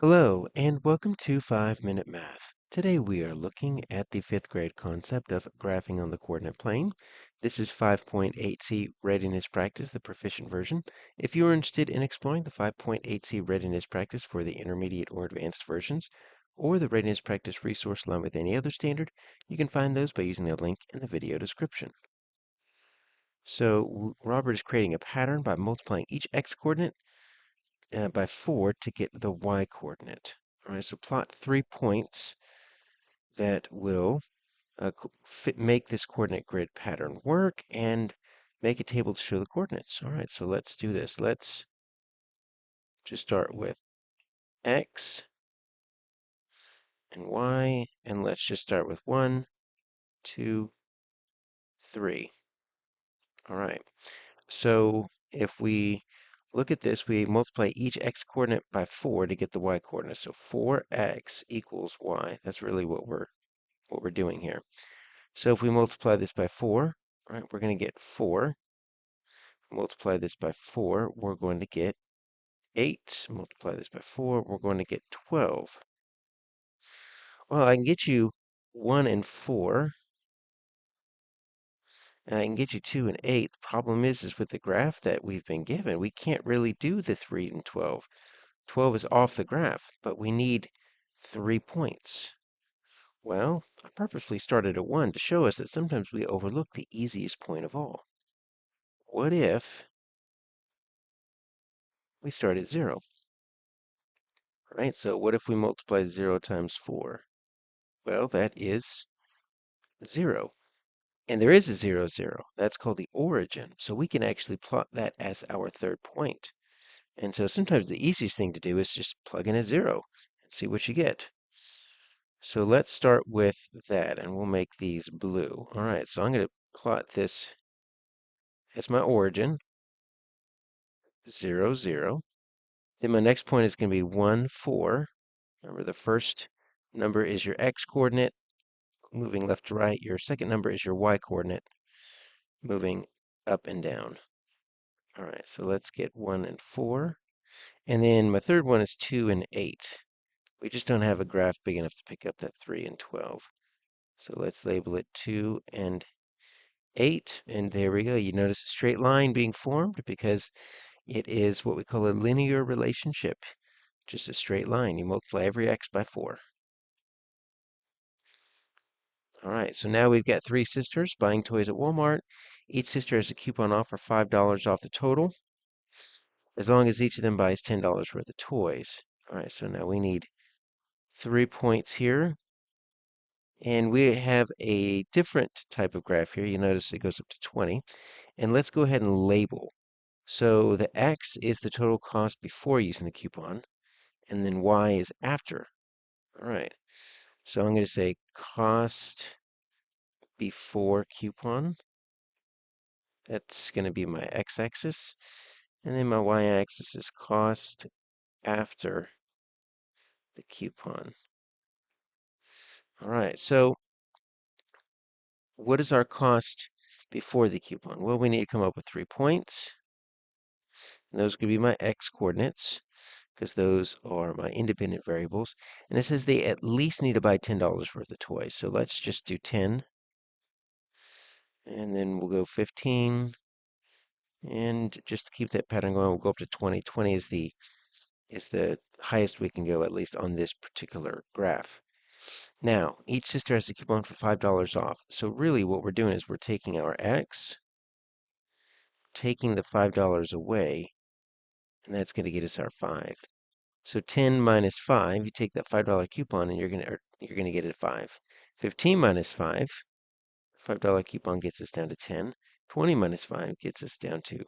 Hello, and welcome to 5 Minute Math. Today we are looking at the fifth grade concept of graphing on the coordinate plane. This is 5.8c Readiness Practice, the Proficient version. If you are interested in exploring the 5.8c Readiness Practice for the intermediate or advanced versions, or the Readiness Practice resource along with any other standard, you can find those by using the link in the video description. So Robert is creating a pattern by multiplying each x-coordinate by 4 to get the y-coordinate. All right, so plot 3 points that will make this coordinate grid pattern work and make a table to show the coordinates. All right, so let's do this. Let's just start with x and y, and let's just start with 1, 2, 3. All right, so if we look at this, we multiply each x-coordinate by 4 to get the y-coordinate. So 4x equals y. That's really what we're doing here. So if we multiply this by 4, right, we're going to get 4. Multiply this by 4, we're going to get 8. Multiply this by 4, we're going to get 12. Well, I can get you 1 and 4, and I can get you 2 and 8. The problem is with the graph that we've been given, we can't really do the 3 and 12. 12 is off the graph, but we need 3 points. Well, I purposely started at 1 to show us that sometimes we overlook the easiest point of all. What if we start at 0? Right, so what if we multiply 0 times 4? Well, that is 0. And there is a 0, 0. That's called the origin. So we can actually plot that as our third point. And so sometimes the easiest thing to do is just plug in a 0 and see what you get. So let's start with that, and we'll make these blue. All right, so I'm going to plot this as my origin, 0, 0. Then my next point is going to be 1, 4. Remember, the first number is your x-coordinate, moving left to right. Your second number is your y-coordinate, moving up and down. All right, so let's get 1 and 4. And then my third one is 2 and 8. We just don't have a graph big enough to pick up that 3 and 12. So let's label it 2 and 8. And there we go. You notice a straight line being formed because it is what we call a linear relationship. Just a straight line. You multiply every x by 4. All right, so now we've got 3 sisters buying toys at Walmart. Each sister has a coupon offer $5 off the total, as long as each of them buys $10 worth of toys. All right, so now we need 3 points here. And we have a different type of graph here. You notice it goes up to 20. And let's go ahead and label. So the x is the total cost before using the coupon, and then y is after. All right, so I'm going to say cost before coupon. That's going to be my x-axis. And then my y-axis is cost after the coupon. All right, so what is our cost before the coupon? Well, we need to come up with 3 points. And those could be my x-coordinates, because those are my independent variables. And it says they at least need to buy $10 worth of toys. So let's just do 10. And then we'll go 15. And just to keep that pattern going, we'll go up to 20. 20 is the highest we can go, at least on this particular graph. Now, each sister has a coupon for $5 off. So really what we're doing is we're taking our x, taking the $5 away, and that's going to get us our 5. So 10 minus 5, you take that $5 coupon and you're going to get it 5. 15 minus 5, $5 coupon gets us down to 10. 20 minus 5 gets us down to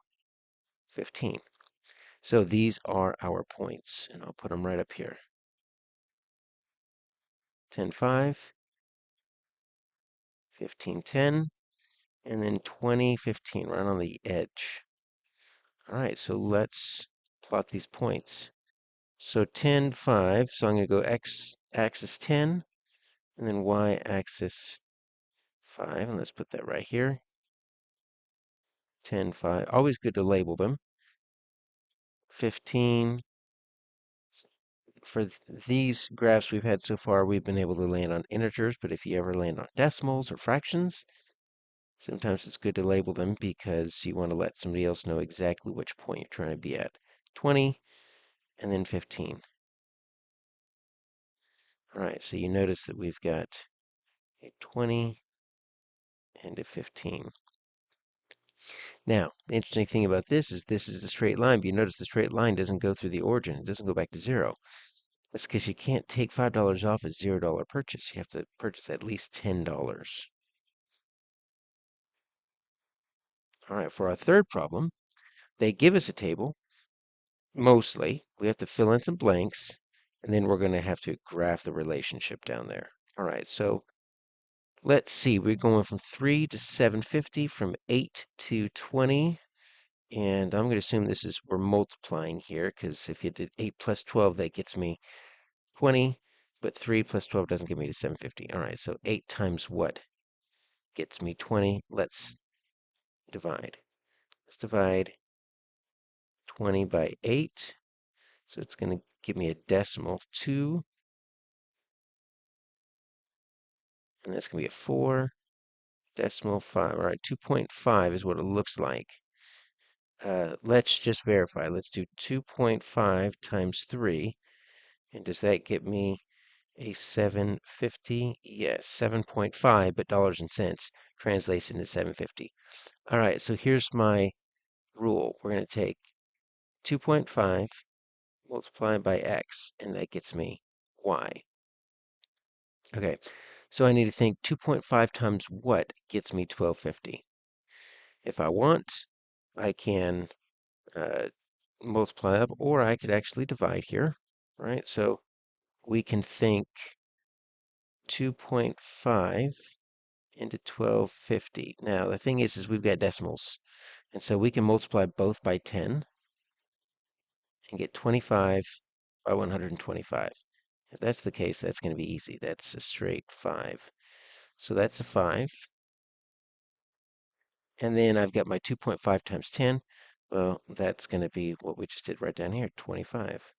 15. So these are our points, and I'll put them right up here. 10, 5, 15, 10, and then 20, 15, right on the edge. All right, so let's plot these points. So 10, 5, so I'm going to go x-axis 10, and then y-axis 5, and let's put that right here. 10, 5, always good to label them. 15, for these graphs we've had so far, we've been able to land on integers, but if you ever land on decimals or fractions, sometimes it's good to label them because you want to let somebody else know exactly which point you're trying to be at. 20 and then 15. All right, so you notice that we've got a 20 and a 15. Now, the interesting thing about this is a straight line, but you notice the straight line doesn't go through the origin. It doesn't go back to zero. That's because you can't take $5 off a $0 purchase. You have to purchase at least $10. All right, for our third problem, they give us a table, mostly. We have to fill in some blanks, and then we're going to have to graph the relationship down there. All right, so let's see. We're going from 3 to 750, from 8 to 20. And I'm going to assume we're multiplying here, because if you did 8 plus 12, that gets me 20. But 3 plus 12 doesn't get me to 750. All right, so 8 times what gets me 20? Let's divide. Let's divide 20 by 8. So it's going to give me a decimal 2. And that's going to be a 4. Decimal 5. All right, 2.5 is what it looks like. Let's just verify. Let's do 2.5 times 3. And does that get me a 750? Yes, 7.5, but dollars and cents translates into 750. All right, so here's my rule. We're going to take 2.5 multiplied by x, and that gets me y. Okay, so I need to think 2.5 times what gets me 1250. If I want, I can uh, multiply up, or I could actually divide here, right? So we can think 2.5 into 1250. Now, the thing is we've got decimals, and so we can multiply both by 10 and get 25 by 125. If that's the case, that's going to be easy. That's a straight 5. So that's a 5. And then I've got my 2.5 times 10. Well, that's going to be what we just did right down here, 25.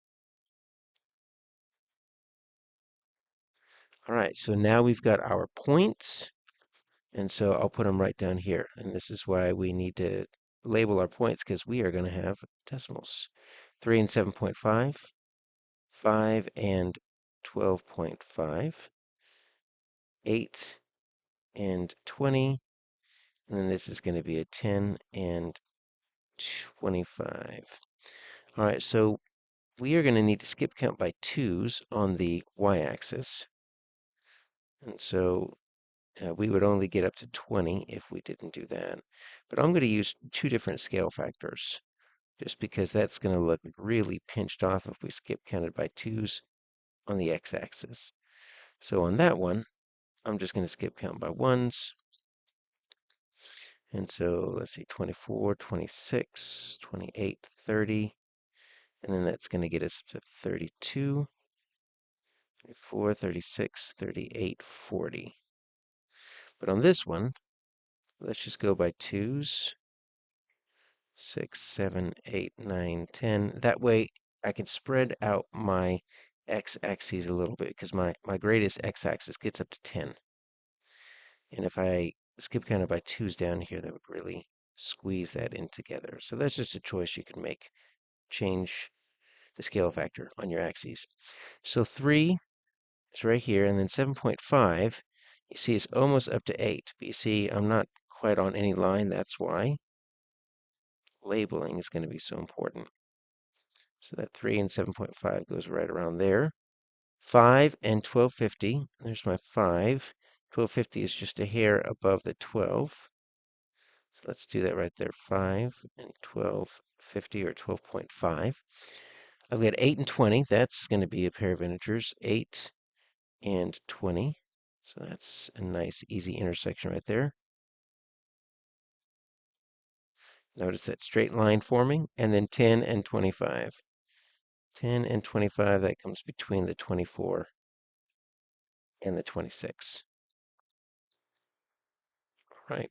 All right, so now we've got our points. And so I'll put them right down here. And this is why we need to label our points, because we are going to have decimals. 3 and 7.5, 5 and 12.5, 8 and 20, and then this is going to be a 10 and 25. All right, so we are going to need to skip count by 2's on the y-axis. And so we would only get up to 20 if we didn't do that. But I'm going to use 2 different scale factors, just because that's going to look really pinched off if we skip counted by 2's on the x-axis. So on that one, I'm just going to skip count by 1's. And so let's see, 24, 26, 28, 30. And then that's going to get us to 32, 34, 36, 38, 40. But on this one, let's just go by 2's. 6, 7, 8, 9, 10. That way I can spread out my x-axes a little bit, because my greatest x-axis gets up to 10. And if I skip counted by 2's down here, that would really squeeze that in together. So that's just a choice you can make. Change the scale factor on your axes. So 3 is right here, and then 7.5, you see it's almost up to 8. But you see I'm not quite on any line. That's why labeling is going to be so important. So that 3 and 7.5 goes right around there. 5 and 1250. There's my 5. 1250 is just a hair above the 12. So let's do that right there. 5 and 1250, or 12.5. I've got 8 and 20. That's going to be a pair of integers. 8 and 20. So that's a nice, easy intersection right there. Notice that straight line forming. And then 10 and 25. 10 and 25, that comes between the 24 and the 26. Right.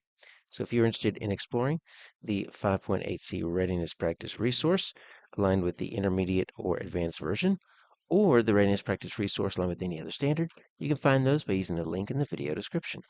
So if you're interested in exploring the 5.8C Readiness Practice resource aligned with the intermediate or advanced version, or the Readiness Practice resource along with any other standard. You can find those by using the link in the video description.